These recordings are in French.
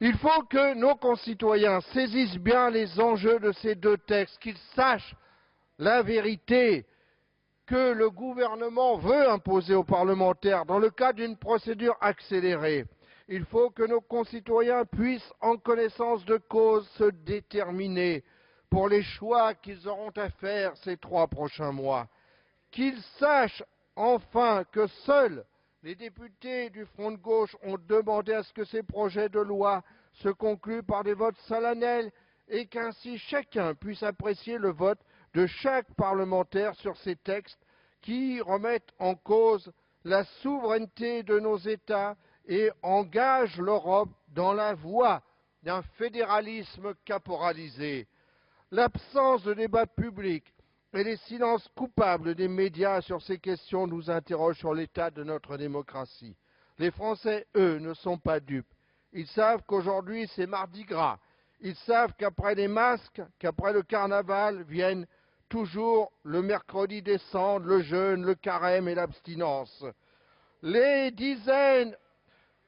Il faut que nos concitoyens saisissent bien les enjeux de ces deux textes, qu'ils sachent la vérité que le gouvernement veut imposer aux parlementaires dans le cadre d'une procédure accélérée. Il faut que nos concitoyens puissent, en connaissance de cause, se déterminer pour les choix qu'ils auront à faire ces 3 prochains mois. Qu'ils sachent enfin que seuls les députés du Front de gauche ont demandé à ce que ces projets de loi se concluent par des votes solennels et qu'ainsi chacun puisse apprécier le vote de chaque parlementaire sur ces textes qui remettent en cause la souveraineté de nos États et engagent l'Europe dans la voie d'un fédéralisme caporalisé. L'absence de débat public et les silences coupables des médias sur ces questions nous interrogent sur l'état de notre démocratie. Les Français, eux, ne sont pas dupes. Ils savent qu'aujourd'hui c'est mardi gras. Ils savent qu'après les masques, qu'après le carnaval, viennent toujours le mercredi des cendres, le jeûne, le carême et l'abstinence. Les dizaines,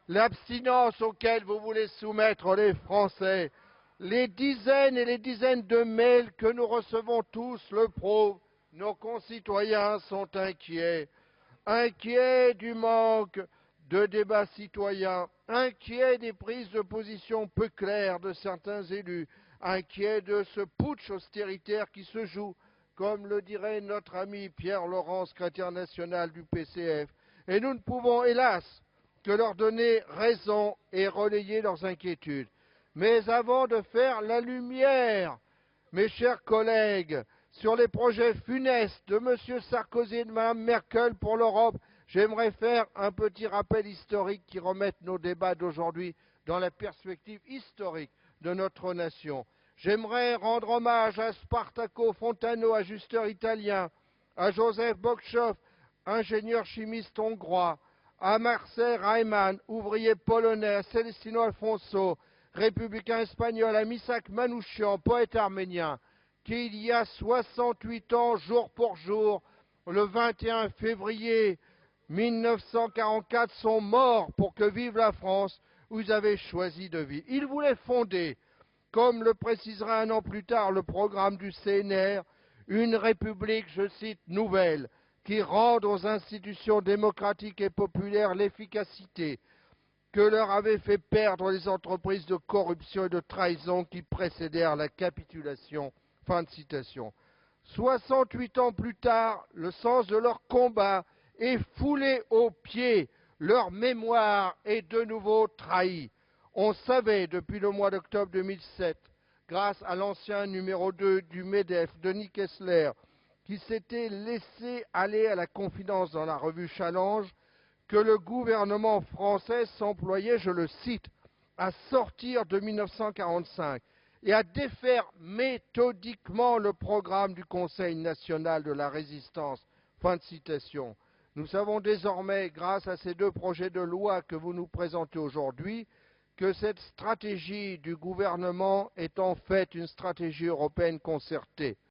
l'abstinence auquel vous voulez soumettre les Français, les dizaines et les dizaines de mails que nous recevons tous le prouvent. Nos concitoyens sont inquiets. Inquiets du manque de débat citoyen, inquiets des prises de position peu claires de certains élus, inquiets de ce putsch austéritaire qui se joue, comme le dirait notre ami Pierre Laurent, secrétaire national du PCF. Et nous ne pouvons, hélas, que leur donner raison et relayer leurs inquiétudes. Mais avant de faire la lumière, mes chers collègues, sur les projets funestes de M. Sarkozy et de Mme Merkel pour l'Europe, j'aimerais faire un petit rappel historique qui remette nos débats d'aujourd'hui dans la perspective historique de notre nation. J'aimerais rendre hommage à Spartaco Fontano, ajusteur italien, à Joseph Bokschow, ingénieur chimiste hongrois, à Marcel Reimann, ouvrier polonais, à Celestino Alfonso, républicain espagnol, à Misak Manouchian, poète arménien, qui il y a 68 ans, jour pour jour, le 21 février 1944, sont morts pour que vive la France où ils avaient choisi de vivre. Ils voulaient fonder, comme le précisera un an plus tard le programme du CNR, une république, je cite, nouvelle, qui rende aux institutions démocratiques et populaires l'efficacité que leur avaient fait perdre les entreprises de corruption et de trahison qui précédèrent la capitulation. Fin de citation. 68 ans plus tard, le sens de leur combat est foulé aux pieds, leur mémoire est de nouveau trahie. On savait depuis le mois d'octobre 2007, grâce à l'ancien numéro 2 du MEDEF, Denis Kessler, qui s'était laissé aller à la confidence dans la revue Challenge, que le gouvernement français s'employait, je le cite, à sortir de 1945 et à défaire méthodiquement le programme du Conseil national de la résistance. Fin de citation. Nous savons désormais, grâce à ces 2 projets de loi que vous nous présentez aujourd'hui, que cette stratégie du gouvernement est en fait une stratégie européenne concertée.